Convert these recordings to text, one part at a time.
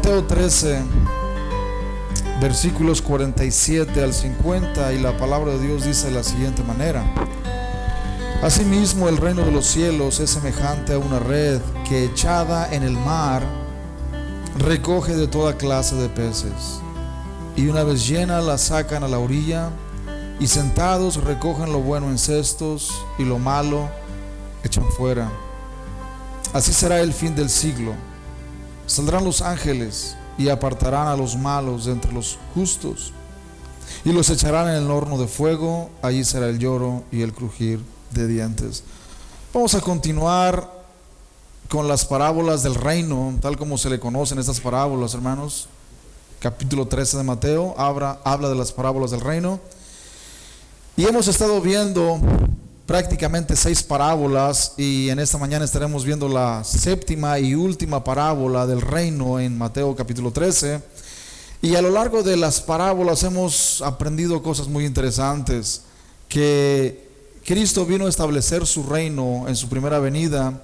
Mateo 13, versículos 47 al 50, y la palabra de Dios dice de la siguiente manera: Asimismo, el reino de los cielos es semejante a una red que, echada en el mar, recoge de toda clase de peces, y una vez llena la sacan a la orilla, y sentados recogen lo bueno en cestos, y lo malo echan fuera. Así será el fin del siglo. Saldrán los ángeles y apartarán a los malos de entre los justos, y los echarán en el horno de fuego. Allí será el lloro y el crujir de dientes. Vamos a continuar con las parábolas del reino, tal como se le conocen estas parábolas, hermanos. Capítulo 13 de Mateo habla de las parábolas del reino, y hemos estado viendo prácticamente 6 parábolas, y en esta mañana estaremos viendo la séptima y última parábola del reino en Mateo capítulo 13. Y a lo largo de las parábolas hemos aprendido cosas muy interesantes, que Cristo vino a establecer su reino en su primera venida,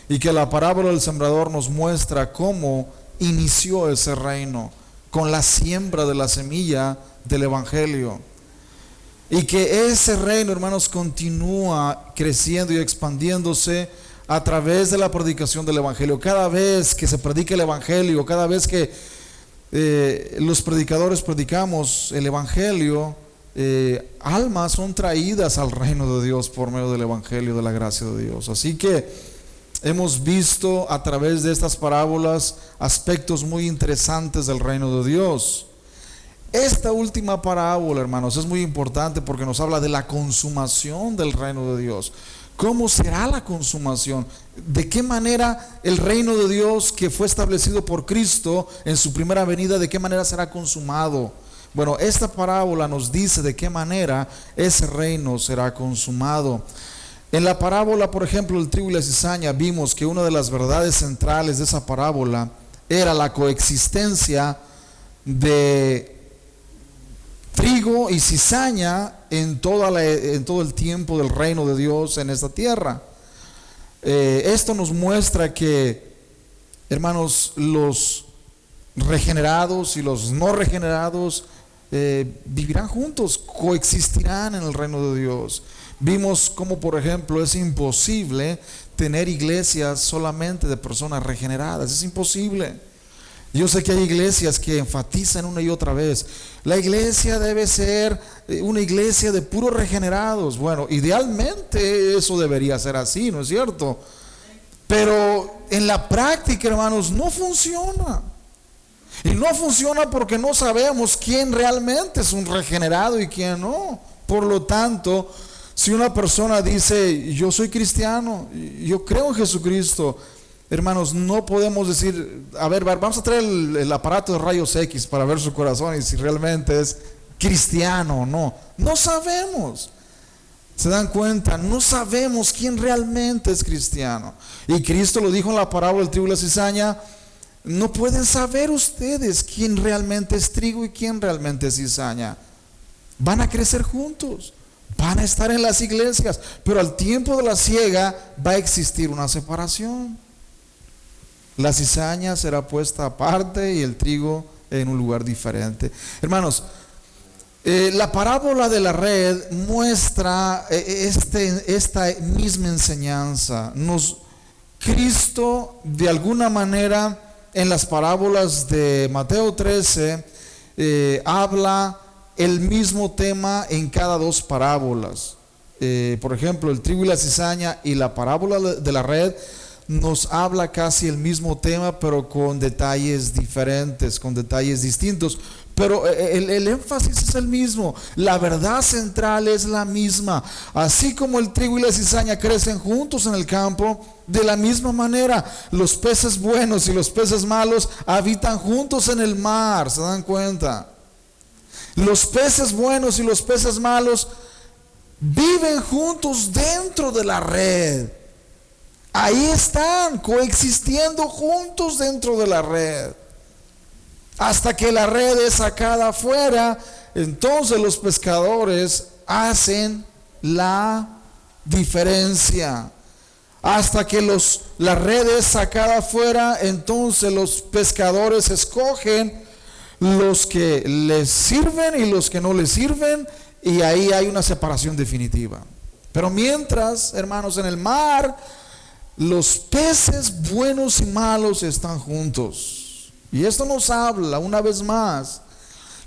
y que la parábola del sembrador nos muestra cómo inició ese reino con la siembra de la semilla del evangelio, y que ese reino, hermanos, continúa creciendo y expandiéndose a través de la predicación del evangelio. Cada vez que se predica el evangelio, cada vez que los predicadores predicamos el evangelio, almas son traídas al reino de Dios por medio del evangelio, de la gracia de Dios. Así que hemos visto a través de estas parábolas aspectos muy interesantes del reino de Dios. Esta última parábola, hermanos, es muy importante porque nos habla de la consumación del reino de Dios. ¿Cómo será la consumación? ¿De qué manera el reino de Dios que fue establecido por Cristo en su primera venida, de qué manera será consumado? Bueno, esta parábola nos dice de qué manera ese reino será consumado. En la parábola, por ejemplo, el trigo y la cizaña, vimos que una de las verdades centrales de esa parábola era la coexistencia de trigo y cizaña en todo el tiempo del reino de Dios en esta tierra. Esto nos muestra que, hermanos, los regenerados y los no regenerados vivirán juntos, coexistirán en el reino de Dios. Vimos cómo, por ejemplo, es imposible tener iglesias solamente de personas regeneradas. Es imposible. Yo sé que hay iglesias que enfatizan una y otra vez: la iglesia debe ser una iglesia de puros regenerados. Bueno, idealmente eso debería ser así, ¿no es cierto? Pero en la práctica, hermanos, no funciona. Y no funciona porque no sabemos quién realmente es un regenerado y quién no. Por lo tanto, si una persona dice: yo soy cristiano, yo creo en Jesucristo, hermanos, no podemos decir: a ver, vamos a traer el aparato de rayos X para ver su corazón y si realmente es cristiano o no. No sabemos. ¿Se dan cuenta? No sabemos quién realmente es cristiano. Y Cristo lo dijo en la parábola del trigo y la cizaña: no pueden saber ustedes quién realmente es trigo y quién realmente es cizaña. Van a crecer juntos, van a estar en las iglesias, pero al tiempo de la siega va a existir una separación. La cizaña será puesta aparte y el trigo en un lugar diferente. Hermanos, la parábola de la red muestra esta misma enseñanza. Cristo, de alguna manera, en las parábolas de Mateo 13, habla el mismo tema en cada 2 parábolas. Por ejemplo, el trigo y la cizaña y la parábola de la red nos habla casi el mismo tema, pero con detalles diferentes, con detalles distintos. Pero el énfasis es el mismo, la verdad central es la misma. Así como el trigo y la cizaña crecen juntos en el campo, de la misma manera los peces buenos y los peces malos habitan juntos en el mar. ¿Se dan cuenta? Los peces buenos y los peces malos viven juntos dentro de la red. Ahí están, coexistiendo juntos dentro de la red. Hasta que la red es sacada afuera, entonces los pescadores hacen la diferencia. hasta que la red es sacada afuera. Entonces los pescadores escogen los que les sirven y los que no les sirven, y ahí hay una separación definitiva. Pero mientras, hermanos, en el mar, los peces buenos y malos están juntos. Y esto nos habla una vez más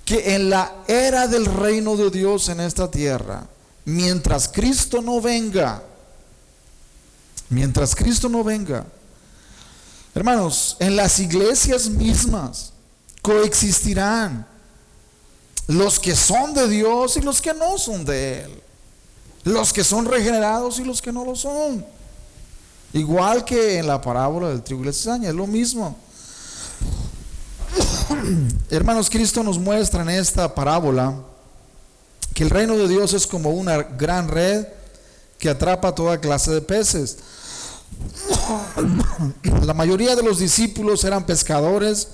que en la era del reino de Dios en esta tierra, mientras Cristo no venga, hermanos, en las iglesias mismas coexistirán los que son de Dios y los que no son de Él, los que son regenerados y los que no lo son. Igual que en la parábola del trigo y la cizaña, es lo mismo. Hermanos, Cristo nos muestra en esta parábola que el reino de Dios es como una gran red que atrapa toda clase de peces. La mayoría de los discípulos eran pescadores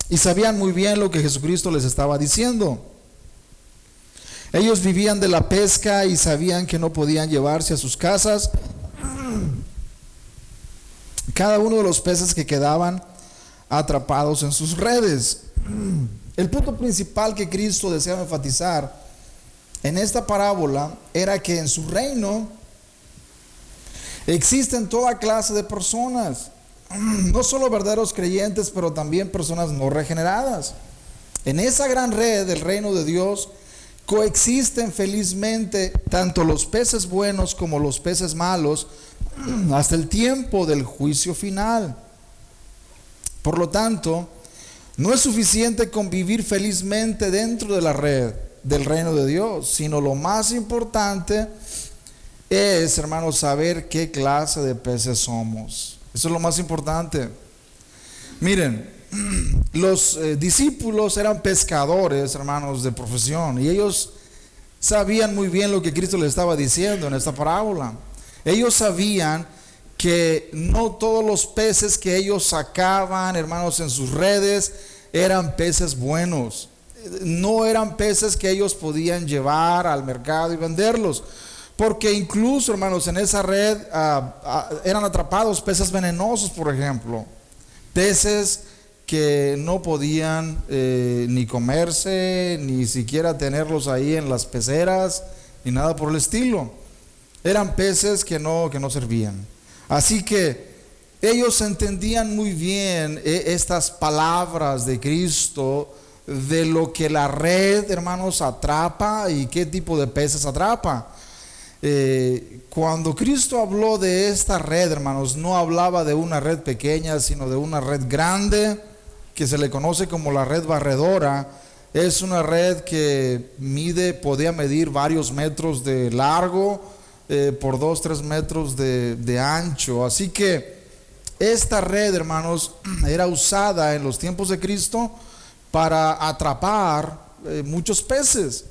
y sabían muy bien lo que Jesucristo les estaba diciendo. Ellos vivían de la pesca y sabían que no podían llevarse a sus casas cada uno de los peces que quedaban atrapados en sus redes. El punto principal que Cristo deseaba enfatizar en esta parábola era que en su reino existen toda clase de personas, no solo verdaderos creyentes, pero también personas no regeneradas. En esa gran red del reino de Dios coexisten felizmente tanto los peces buenos como los peces malos hasta el tiempo del juicio final. Por lo tanto, no es suficiente convivir felizmente dentro de la red del reino de Dios, sino lo más importante es, hermanos, saber qué clase de peces somos. Eso es lo más importante. Miren, los discípulos eran pescadores, hermanos, de profesión, y ellos sabían muy bien lo que Cristo les estaba diciendo en esta parábola. Ellos sabían que no todos los peces que ellos sacaban, hermanos, en sus redes eran peces buenos. No eran peces que ellos podían llevar al mercado y venderlos, porque incluso, hermanos, en esa red eran atrapados peces venenosos, por ejemplo, peces que no podían ni comerse, ni siquiera tenerlos ahí en las peceras, ni nada por el estilo. Eran peces que no servían. Así que ellos entendían muy bien estas palabras de Cristo, de lo que la red, hermanos, atrapa y qué tipo de peces atrapa. Cuando Cristo habló de esta red, hermanos, no hablaba de una red pequeña, sino de una red grande, que se le conoce como la red barredora. Es una red que podía medir varios metros de largo, por 2-3 metros de ancho. Así que esta red, hermanos, era usada en los tiempos de Cristo para atrapar muchos peces.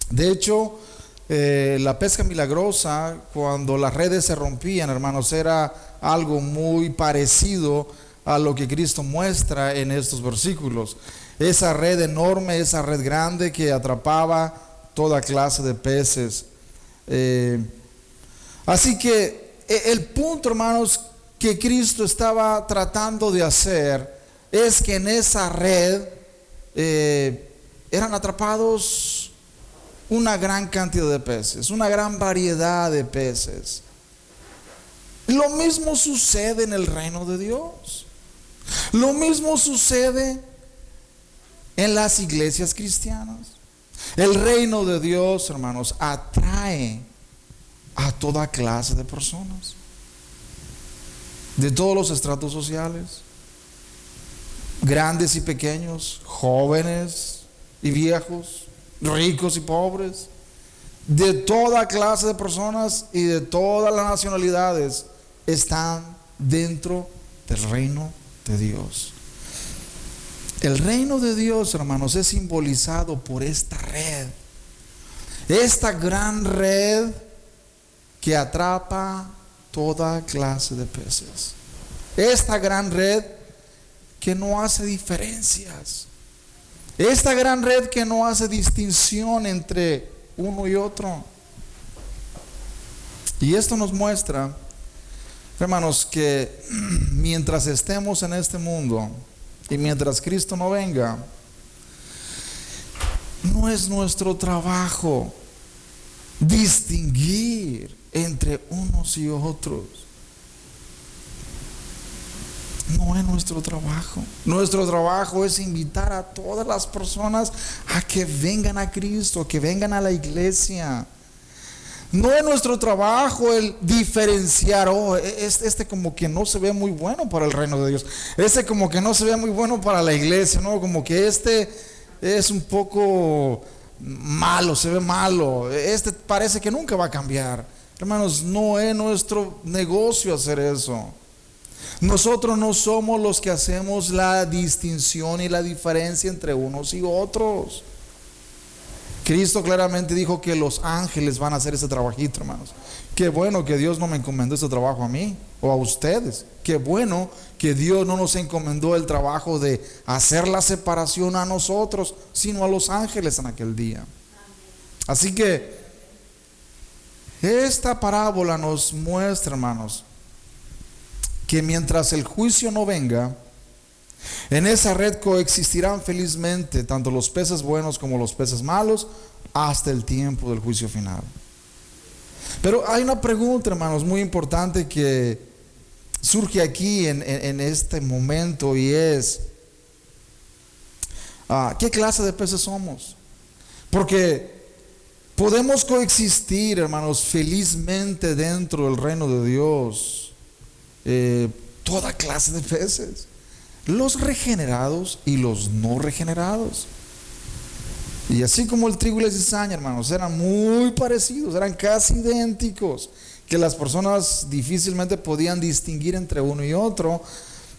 De hecho, la pesca milagrosa, cuando las redes se rompían, hermanos, era algo muy parecido a lo que Cristo muestra en estos versículos. Esa red enorme, esa red grande que atrapaba toda clase de peces. Así que el punto, hermanos, que Cristo estaba tratando de hacer es que en esa red eran atrapados una gran cantidad de peces, una gran variedad de peces. Lo mismo sucede en el reino de Dios. Lo mismo sucede en las iglesias cristianas. El reino de Dios, hermanos, atrae a toda clase de personas, de todos los estratos sociales, grandes y pequeños, jóvenes y viejos, ricos y pobres, de toda clase de personas y de todas las nacionalidades están dentro del reino de Dios. El reino de Dios, hermanos, es simbolizado por esta red, esta gran red que atrapa toda clase de peces. Esta gran red que no hace diferencias. Esta gran red que no hace distinción entre uno y otro. Y esto nos muestra, hermanos, que mientras estemos en este mundo y mientras Cristo no venga, no es nuestro trabajo distinguir entre unos y otros. No es nuestro trabajo. Nuestro trabajo es invitar a todas las personas a que vengan a Cristo, que vengan a la iglesia. No es nuestro trabajo el diferenciar, este como que no se ve muy bueno para el reino de Dios, este como que no se ve muy bueno para la iglesia, no, como que este es un poco malo, se ve malo, este parece que nunca va a cambiar. Hermanos, no es nuestro negocio hacer eso. Nosotros no somos los que hacemos la distinción y la diferencia entre unos y otros. Cristo claramente dijo que los ángeles van a hacer ese trabajito, hermanos. Qué bueno que Dios no me encomendó ese trabajo a mí o a ustedes. Qué bueno que Dios no nos encomendó el trabajo de hacer la separación a nosotros, sino a los ángeles en aquel día. Así que esta parábola nos muestra, hermanos, que mientras el juicio no venga, en esa red coexistirán felizmente tanto los peces buenos como los peces malos hasta el tiempo del juicio final. Pero hay una pregunta, hermanos, muy importante que surge aquí en este momento, y es ¿qué clase de peces somos? Porque podemos coexistir, hermanos, felizmente dentro del reino de Dios, toda clase de peces, los regenerados y los no regenerados. Y así como el trigo y la cizaña, hermanos, eran muy parecidos, eran casi idénticos, que las personas difícilmente podían distinguir entre uno y otro.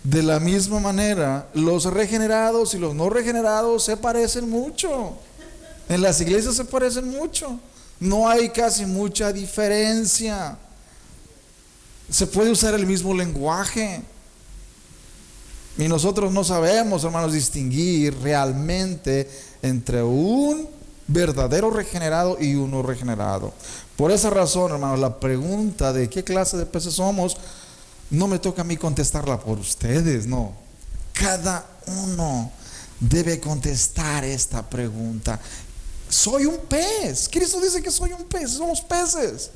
De la misma manera, los regenerados y los no regenerados se parecen mucho. En las iglesias se parecen mucho. No hay casi mucha diferencia. Se puede usar el mismo lenguaje. Y nosotros no sabemos, hermanos, distinguir realmente entre un verdadero regenerado y uno regenerado. Por esa razón, hermanos, la pregunta de qué clase de peces somos no me toca a mí contestarla por ustedes, no. Cada uno debe contestar esta pregunta. Soy un pez. Cristo dice que soy un pez, somos peces.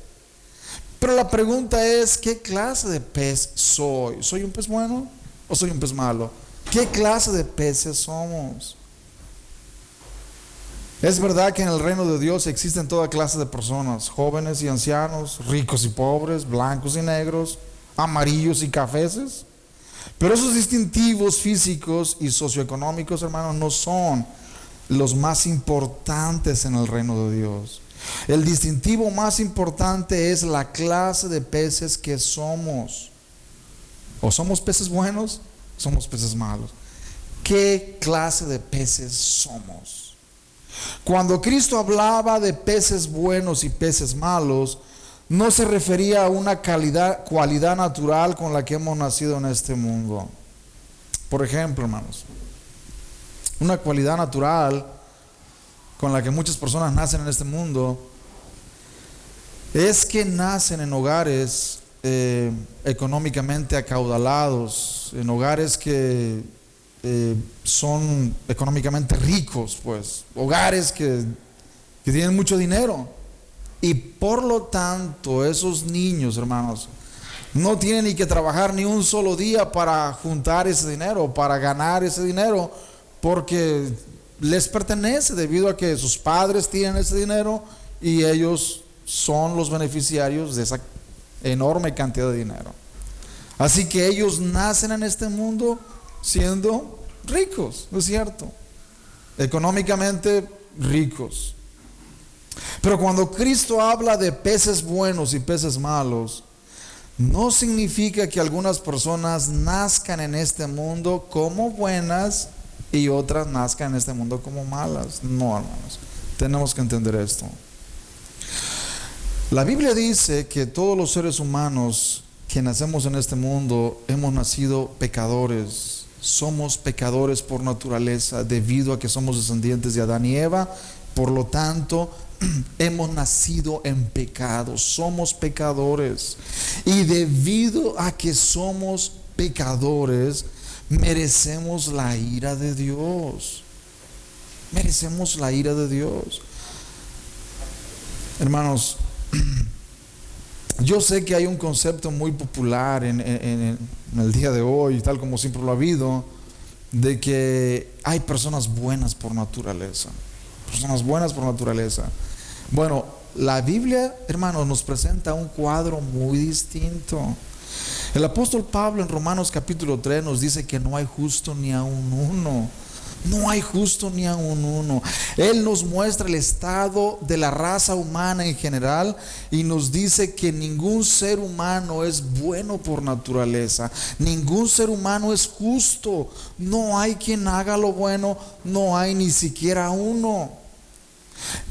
Pero la pregunta es, ¿qué clase de pez soy? ¿Soy un pez bueno o soy un pez malo? ¿Qué clase de peces somos? Es verdad que en el reino de Dios existen toda clase de personas, jóvenes y ancianos, ricos y pobres, blancos y negros, amarillos y cafeses. Pero esos distintivos físicos y socioeconómicos, hermanos, no son los más importantes en el reino de Dios. El distintivo más importante es la clase de peces que somos. O somos peces buenos, o somos peces malos. ¿Qué clase de peces somos? Cuando Cristo hablaba de peces buenos y peces malos, no se refería a una cualidad natural con la que hemos nacido en este mundo. Por ejemplo, hermanos, una cualidad natural con la que muchas personas nacen en este mundo es que nacen en hogares económicamente acaudalados, en hogares que son económicamente ricos, pues, hogares que tienen mucho dinero. Y por lo tanto, esos niños, hermanos, no tienen ni que trabajar ni un solo día para juntar ese dinero, para ganar ese dinero, porque les pertenece debido a que sus padres tienen ese dinero y ellos son los beneficiarios de esa enorme cantidad de dinero. Así que ellos nacen en este mundo siendo ricos, ¿no es cierto? Económicamente ricos. Pero cuando Cristo habla de peces buenos y peces malos, no significa que algunas personas nazcan en este mundo como buenas y otras nazcan en este mundo como malas. No, hermanos, tenemos que entender esto. La Biblia dice que todos los seres humanos que nacemos en este mundo hemos nacido pecadores. Somos pecadores por naturaleza debido a que somos descendientes de Adán y Eva. Por lo tanto, hemos nacido en pecado, somos pecadores. Y debido a que somos pecadores, merecemos la ira de Dios. Merecemos la ira de Dios. Hermanos, yo sé que hay un concepto muy popular en el día de hoy, tal como siempre lo ha habido, de que hay personas buenas por naturaleza. Personas buenas por naturaleza. Bueno, la Biblia, hermanos, nos presenta un cuadro muy distinto. El apóstol Pablo en Romanos capítulo 3 nos dice que no hay justo ni aun uno. No hay justo ni aun uno. Él nos muestra el estado de la raza humana en general y nos dice que ningún ser humano es bueno por naturaleza. Ningún ser humano es justo. No hay quien haga lo bueno, no hay ni siquiera uno.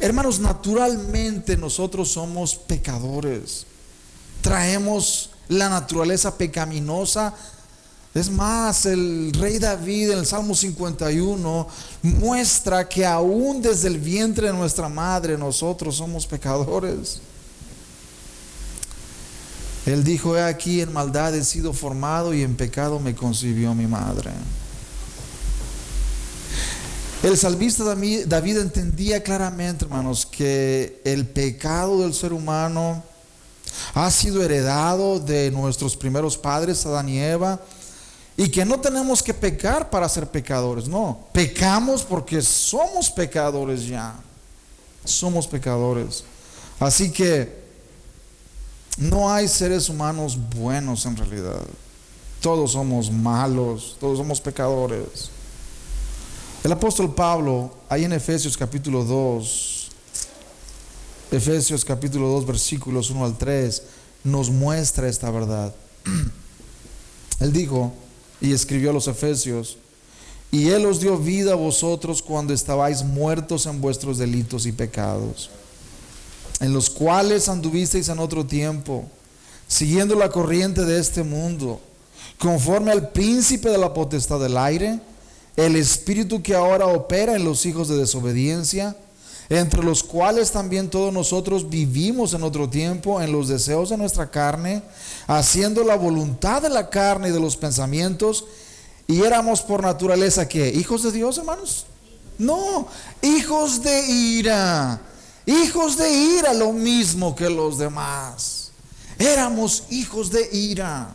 Hermanos, naturalmente nosotros somos pecadores. Traemos la naturaleza pecaminosa. Es más, el rey David en el Salmo 51 muestra que aún desde el vientre de nuestra madre nosotros somos pecadores. Él dijo: he aquí, en maldad he sido formado y en pecado me concibió mi madre. El salmista David entendía claramente, hermanos, que el pecado del ser humano ha sido heredado de nuestros primeros padres, Adán y Eva. Y que no tenemos que pecar para ser pecadores, no. Pecamos porque somos pecadores ya. Somos pecadores. Así que no hay seres humanos buenos en realidad. Todos somos malos, todos somos pecadores. El apóstol Pablo, ahí en Efesios capítulo 2, versículos 1 al 3, nos muestra esta verdad. Él dijo y escribió a los Efesios: y Él os dio vida a vosotros cuando estabais muertos en vuestros delitos y pecados, en los cuales anduvisteis en otro tiempo, siguiendo la corriente de este mundo, conforme al príncipe de la potestad del aire, el espíritu que ahora opera en los hijos de desobediencia, entre los cuales también todos nosotros vivimos en otro tiempo en los deseos de nuestra carne, haciendo la voluntad de la carne y de los pensamientos, y éramos por naturaleza ¿qué? ¿Hijos de Dios, hermanos? No, hijos de ira. Hijos de ira, lo mismo que los demás. Éramos hijos de ira.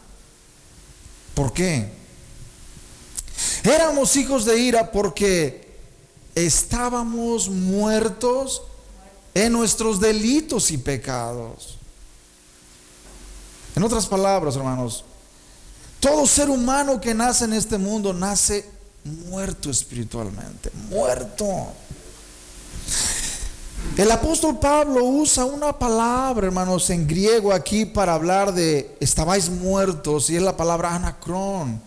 ¿Por qué? Éramos hijos de ira porque estábamos muertos en nuestros delitos y pecados. En otras palabras, hermanos, todo ser humano que nace en este mundo nace muerto espiritualmente, muerto. El apóstol Pablo usa una palabra, hermanos, en griego aquí para hablar de estabais muertos, y es la palabra anacrón,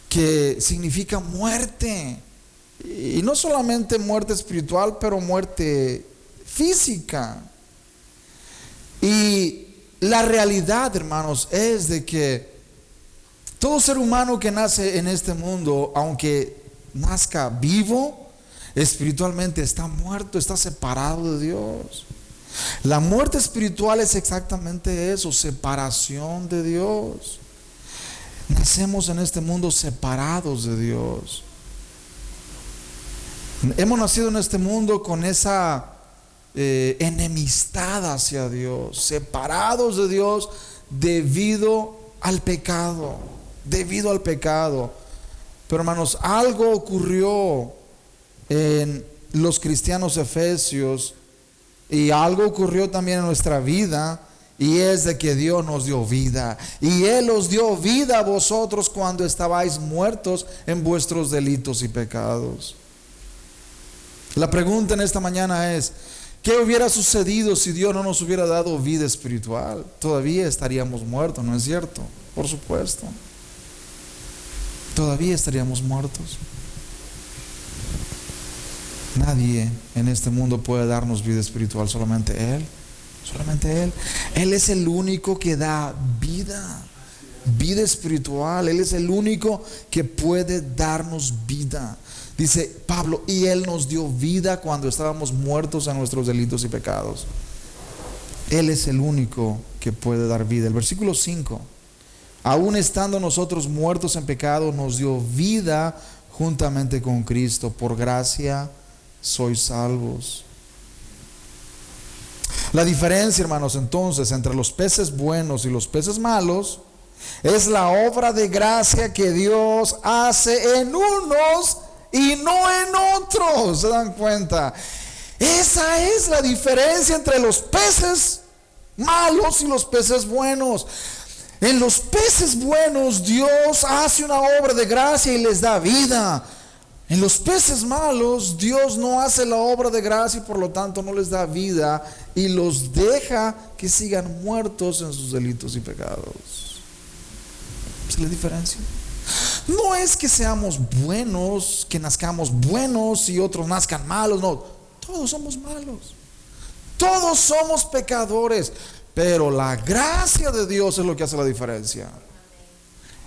que significa muerte. Y no solamente muerte espiritual, pero muerte física. Y la realidad, hermanos, es de que todo ser humano que nace en este mundo, aunque nazca vivo, espiritualmente está muerto, está separado de Dios. La muerte espiritual es exactamente eso, separación de Dios. Nacemos en este mundo separados de Dios. Hemos nacido en este mundo con esa enemistad hacia Dios, separados de Dios debido al pecado, Pero, hermanos, algo ocurrió en los cristianos efesios, y algo ocurrió también en nuestra vida, y es de que Dios nos dio vida, y Él os dio vida a vosotros cuando estabais muertos en vuestros delitos y pecados. La pregunta en esta mañana es: ¿qué hubiera sucedido si Dios no nos hubiera dado vida espiritual? Todavía estaríamos muertos, ¿no es cierto? Por supuesto. Todavía estaríamos muertos. Nadie en este mundo puede darnos vida espiritual, solamente Él. Solamente Él. Él es el único que da vida espiritual. Él es el único que puede darnos vida. Dice Pablo, y Él nos dio vida cuando estábamos muertos a nuestros delitos y pecados. Él es el único que puede dar vida. El versículo 5, aún estando nosotros muertos en pecado, nos dio vida juntamente con Cristo. Por gracia sois salvos. La diferencia, hermanos, entonces, entre los peces buenos y los peces malos, es la obra de gracia que Dios hace en unos y no en otros. ¿Se dan cuenta? Esa es la diferencia entre los peces malos y los peces buenos. En los peces buenos Dios hace una obra de gracia y les da vida. En los peces malos Dios no hace la obra de gracia y por lo tanto no les da vida y los deja que sigan muertos en sus delitos y pecados. ¿Es la diferencia? No es que seamos buenos, que nazcamos buenos y otros nazcan malos. No, todos somos malos. Todos somos pecadores. Pero la gracia de Dios es lo que hace la diferencia.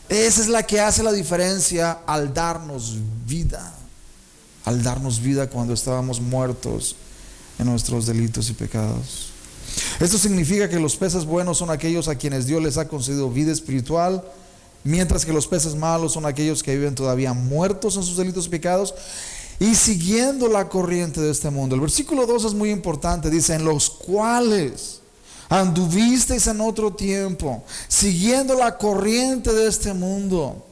Esa es la que hace la diferencia al darnos vida. Al darnos vida cuando estábamos muertos en nuestros delitos y pecados. Esto significa que los peces buenos son aquellos a quienes Dios les ha concedido vida espiritual, mientras que los peces malos son aquellos que viven todavía muertos en sus delitos y pecados y siguiendo la corriente de este mundo. El versículo 2 es muy importante. Dice, en los cuales anduvisteis en otro tiempo, siguiendo la corriente de este mundo,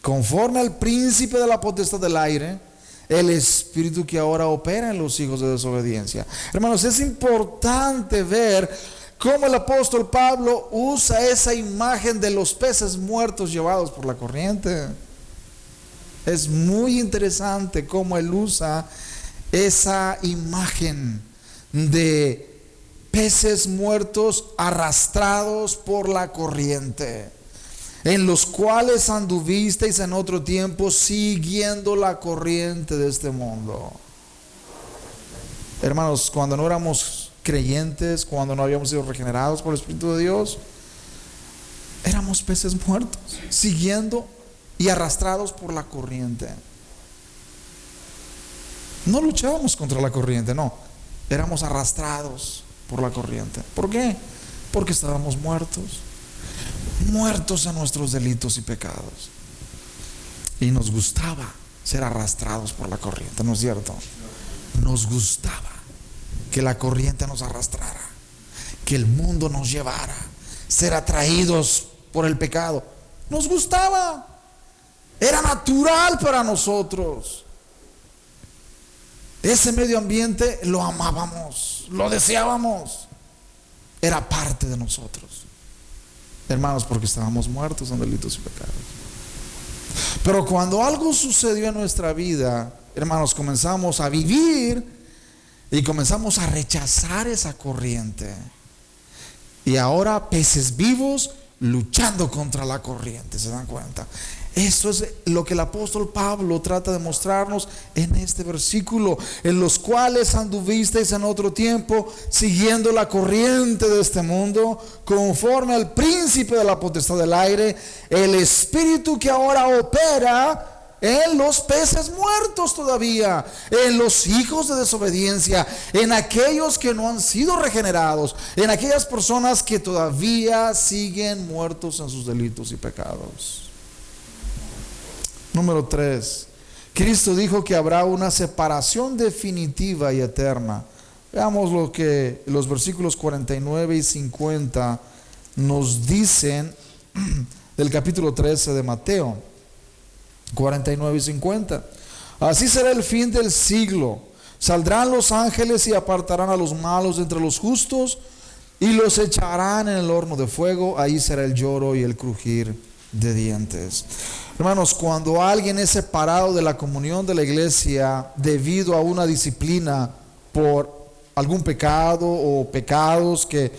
conforme al príncipe de la potestad del aire, el espíritu que ahora opera en los hijos de desobediencia. Hermanos, es importante ver cómo el apóstol Pablo usa esa imagen de los peces muertos llevados por la corriente. Es muy interesante cómo él usa esa imagen de peces muertos arrastrados por la corriente, en los cuales anduvisteis en otro tiempo siguiendo la corriente de este mundo. Hermanos, cuando no éramos creyentes, cuando no habíamos sido regenerados por el Espíritu de Dios, éramos peces muertos, siguiendo y arrastrados por la corriente. No luchábamos contra la corriente, no, éramos arrastrados por la corriente. ¿Por qué? Porque estábamos muertos a nuestros delitos y pecados, y nos gustaba ser arrastrados por la corriente, ¿no es cierto? Nos gustaba que la corriente nos arrastrara, que el mundo nos llevara, ser atraídos por el pecado. Nos gustaba, era natural para nosotros. Ese medio ambiente lo amábamos, lo deseábamos, era parte de nosotros, hermanos, porque estábamos muertos en delitos y pecados. Pero cuando algo sucedió en nuestra vida, hermanos, comenzamos a vivir y comenzamos a rechazar esa corriente. Y ahora peces vivos luchando contra la corriente, ¿se dan cuenta? Eso es lo que el apóstol Pablo trata de mostrarnos en este versículo, en los cuales anduvisteis en otro tiempo, siguiendo la corriente de este mundo, conforme al príncipe de la potestad del aire, el espíritu que ahora opera en los peces muertos todavía, en los hijos de desobediencia, en aquellos que no han sido regenerados, en aquellas personas que todavía siguen muertos en sus delitos y pecados. Número 3, Cristo dijo que habrá una separación definitiva y eterna. Veamos lo que los versículos 49 y 50 nos dicen del capítulo 13 de Mateo, 49 y 50. Así será el fin del siglo. Saldrán los ángeles y apartarán a los malos de entre los justos y los echarán en el horno de fuego. Ahí será el lloro y el crujir de dientes. Hermanos, cuando alguien es separado de la comunión de la iglesia debido a una disciplina por algún pecado o pecados que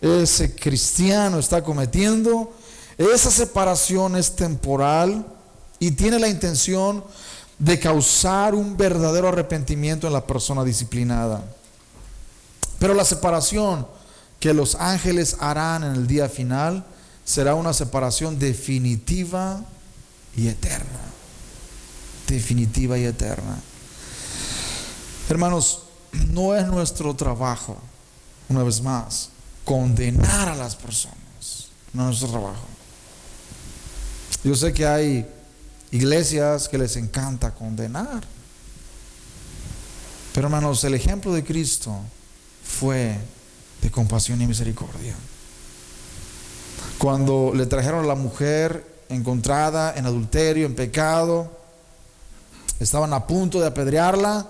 ese cristiano está cometiendo, esa separación es temporal y tiene la intención de causar un verdadero arrepentimiento en la persona disciplinada. Pero la separación que los ángeles harán en el día final será una separación definitiva y eterna. definitiva y eterna. Hermanos, no es nuestro trabajo, una vez más, condenar a las personas. No es nuestro trabajo. Yo sé que hay iglesias que les encanta condenar, pero hermanos, el ejemplo de Cristo fue de compasión y misericordia. Cuando le trajeron a la mujer encontrada en adulterio, en pecado, estaban a punto de apedrearla,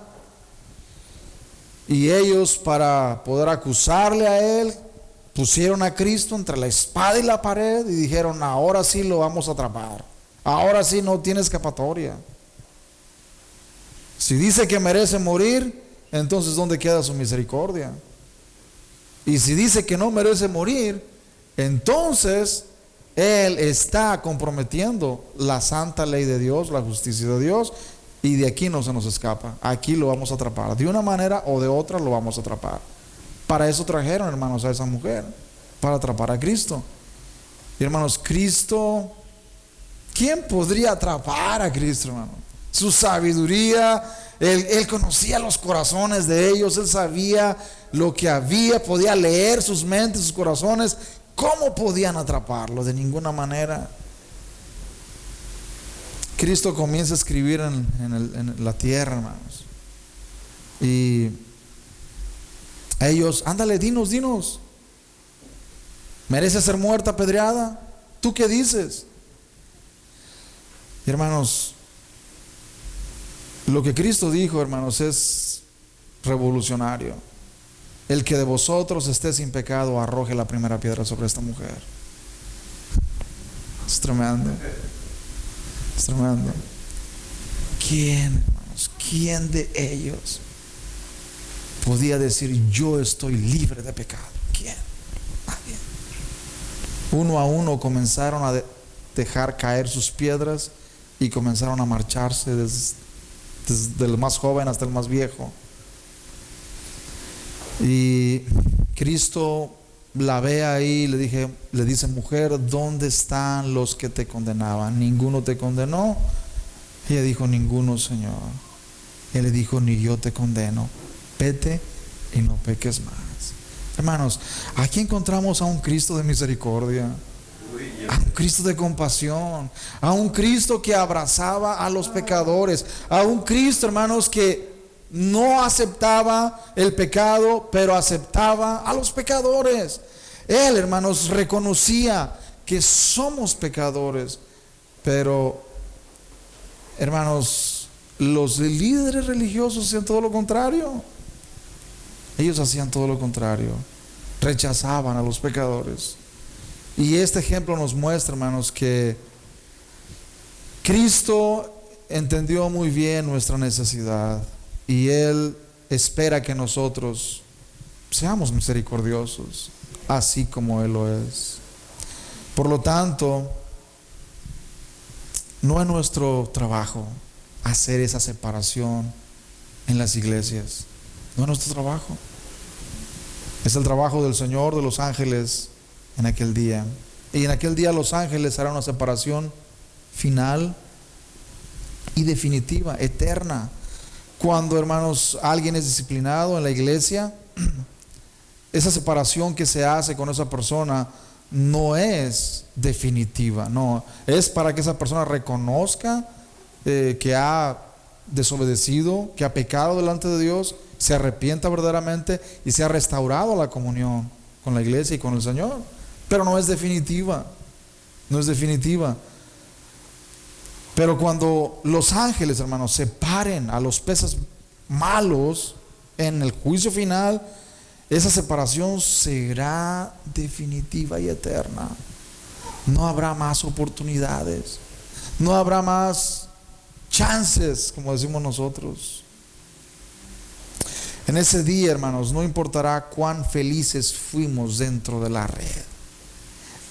y ellos, para poder acusarle a él, pusieron a Cristo entre la espada y la pared y dijeron: ahora sí lo vamos a atrapar, ahora sí no tiene escapatoria. Si dice que merece morir, entonces ¿dónde queda su misericordia? Y si dice que no merece morir, entonces él está comprometiendo la santa ley de Dios, la justicia de Dios, y de aquí no se nos escapa. Aquí lo vamos a atrapar, de una manera o de otra lo vamos a atrapar. Para eso trajeron, hermanos, a esa mujer, para atrapar a Cristo. Y hermanos, Cristo, ¿quién podría atrapar a Cristo, hermano? Su sabiduría, él conocía los corazones de ellos, él sabía lo que había, podía leer sus mentes, sus corazones. ¿Cómo podían atraparlo? De ninguna manera. Cristo comienza a escribir en la tierra, hermanos, y a ellos: ándale, dinos, ¿merece ser muerta, apedreada? ¿Tú qué dices? Y hermanos, lo que Cristo dijo, hermanos, es revolucionario. El que de vosotros esté sin pecado, arroje la primera piedra sobre esta mujer. Es tremendo. Es tremendo. ¿Quién, hermanos? ¿Quién de ellos podía decir: yo estoy libre de pecado? ¿Quién? Nadie. Uno a uno comenzaron a dejar caer sus piedras y comenzaron a marcharse desde el más joven hasta el más viejo. Y Cristo la ve ahí y le dice: mujer, ¿dónde están los que te condenaban? ¿Ninguno te condenó? Ella dijo: ninguno, Señor. Él le dijo: ni yo te condeno, vete y no peques más. Hermanos, aquí encontramos a un Cristo de misericordia, a un Cristo de compasión, a un Cristo que abrazaba a los pecadores, a un Cristo, hermanos, que no aceptaba el pecado, pero aceptaba a los pecadores. Él, hermanos, reconocía que somos pecadores, pero, hermanos, los líderes religiosos hacían todo lo contrario. Ellos hacían todo lo contrario, rechazaban a los pecadores. Y este ejemplo nos muestra, hermanos, que Cristo entendió muy bien nuestra necesidad, y Él espera que nosotros seamos misericordiosos, así como Él lo es. Por lo tanto, no es nuestro trabajo hacer esa separación en las iglesias. No es nuestro trabajo. Es el trabajo del Señor, de los ángeles en aquel día. Y en aquel día los ángeles harán una separación final y definitiva, eterna. Cuando, hermanos, alguien es disciplinado en la iglesia, esa separación que se hace con esa persona no es definitiva, no, es para que esa persona reconozca que ha desobedecido, que ha pecado delante de Dios, se arrepienta verdaderamente y sea restaurado a la comunión con la iglesia y con el Señor. Pero no es definitiva, no es definitiva. Pero cuando los ángeles, hermanos, separen a los peces malos en el juicio final, esa separación será definitiva y eterna. No habrá más oportunidades, no habrá más chances, como decimos nosotros. En ese día, hermanos, no importará cuán felices fuimos dentro de la red,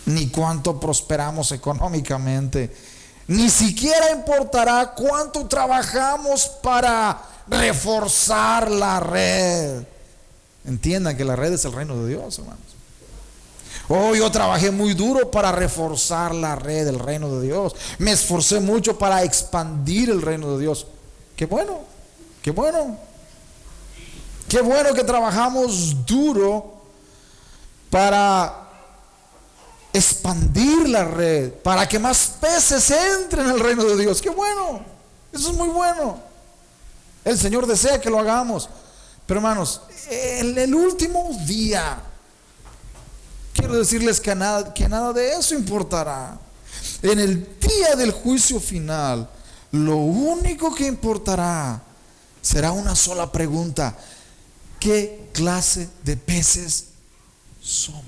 ni cuánto prosperamos económicamente. Ni siquiera importará cuánto trabajamos para reforzar la red. Entiendan que la red es el reino de Dios, hermanos. Oh, yo trabajé muy duro para reforzar la red del reino de Dios. Me esforcé mucho para expandir el reino de Dios. Qué bueno, qué bueno. Qué bueno que trabajamos duro para expandir la red, para que más peces entren al reino de Dios. Qué bueno, eso es muy bueno. El Señor desea que lo hagamos. Pero hermanos, en el último día, quiero decirles que nada de eso importará. En el día del juicio final, lo único que importará será una sola pregunta: ¿qué clase de peces somos?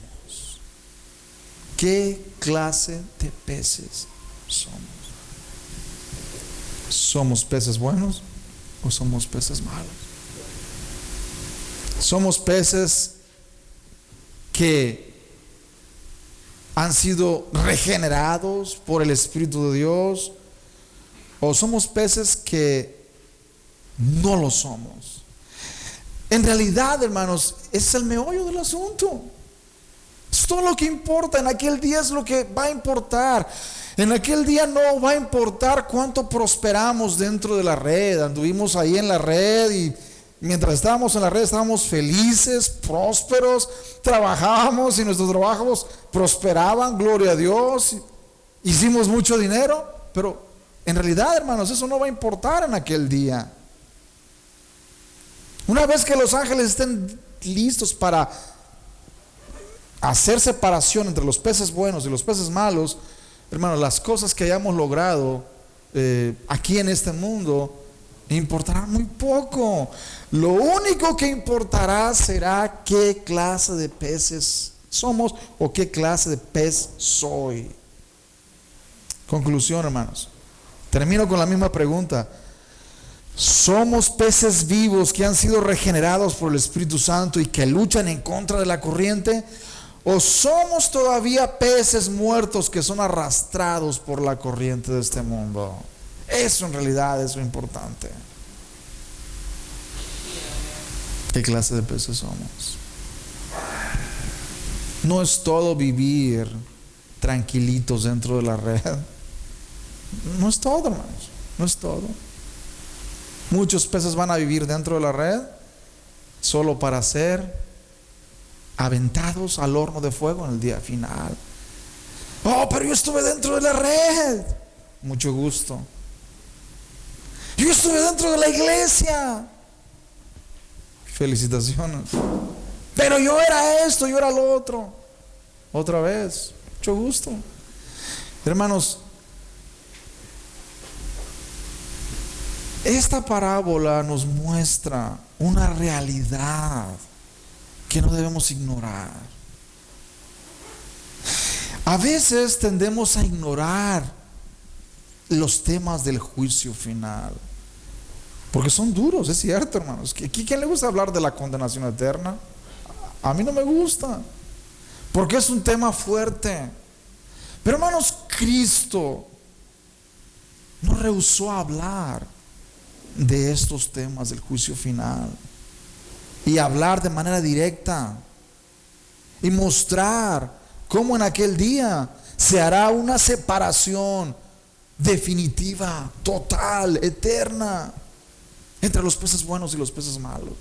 ¿Qué clase de peces somos? ¿Somos peces buenos o somos peces malos? ¿Somos peces que han sido regenerados por el Espíritu de Dios, o somos peces que no lo somos? En realidad, hermanos, es el meollo del asunto. Es todo lo que importa. En aquel día es lo que va a importar. En aquel día no va a importar cuánto prosperamos dentro de la red. Anduvimos ahí en la red y mientras estábamos en la red estábamos felices, prósperos, trabajábamos y nuestros trabajos prosperaban, gloria a Dios. Hicimos mucho dinero, pero en realidad, hermanos, eso no va a importar en aquel día. Una vez que los ángeles estén listos para hacer separación entre los peces buenos y los peces malos, hermanos, las cosas que hayamos logrado aquí en este mundo importarán muy poco. Lo único que importará será qué clase de peces somos o qué clase de pez soy. Conclusión, hermanos. Termino con la misma pregunta. ¿Somos peces vivos que han sido regenerados por el Espíritu Santo y que luchan en contra de la corriente? ¿O somos todavía peces muertos que son arrastrados por la corriente de este mundo? Eso en realidad es lo importante. ¿Qué clase de peces somos? No es todo vivir tranquilitos dentro de la red. No es todo, hermanos. No es todo. Muchos peces van a vivir dentro de la red solo para ser aventados al horno de fuego en el día final. Oh, pero yo estuve dentro de la red. Mucho gusto. Yo estuve dentro de la iglesia. Felicitaciones. Pero yo era esto, yo era lo otro. Otra vez, mucho gusto. Hermanos, esta parábola nos muestra una realidad que no debemos ignorar. A veces tendemos a ignorar los temas del juicio final, porque son duros, es cierto, hermanos. ¿Quién le gusta hablar de la condenación eterna? A mí no me gusta, porque es un tema fuerte. Pero hermanos, Cristo no rehusó hablar de estos temas del juicio final y hablar de manera directa y mostrar cómo en aquel día se hará una separación definitiva, total, eterna entre los peces buenos y los peces malos.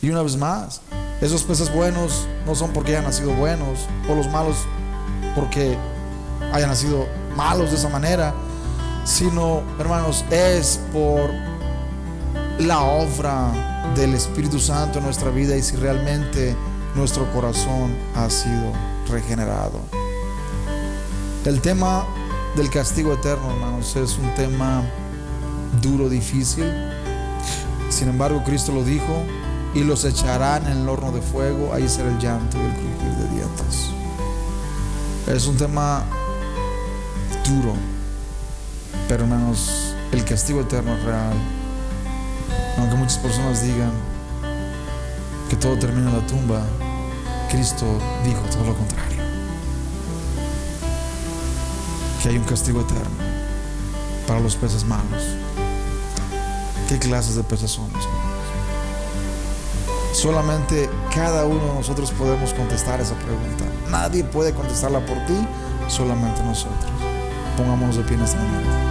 Y una vez más, esos peces buenos no son porque hayan nacido buenos, o los malos porque hayan nacido malos de esa manera, sino, hermanos, es por la obra del Espíritu Santo en nuestra vida y si realmente nuestro corazón ha sido regenerado. El tema del castigo eterno, hermanos, es un tema duro, difícil. Sin embargo, Cristo lo dijo: y los echarán en el horno de fuego, ahí será el llanto y el crujir de dientes. Es un tema duro, pero hermanos, el castigo eterno es real. Aunque muchas personas digan que todo termina en la tumba, Cristo dijo todo lo contrario, que hay un castigo eterno para los peces malos. ¿Qué clases de peces somos, hermanos? Solamente cada uno de nosotros podemos contestar esa pregunta. Nadie puede contestarla por ti, solamente nosotros. Pongámonos de pie en este momento.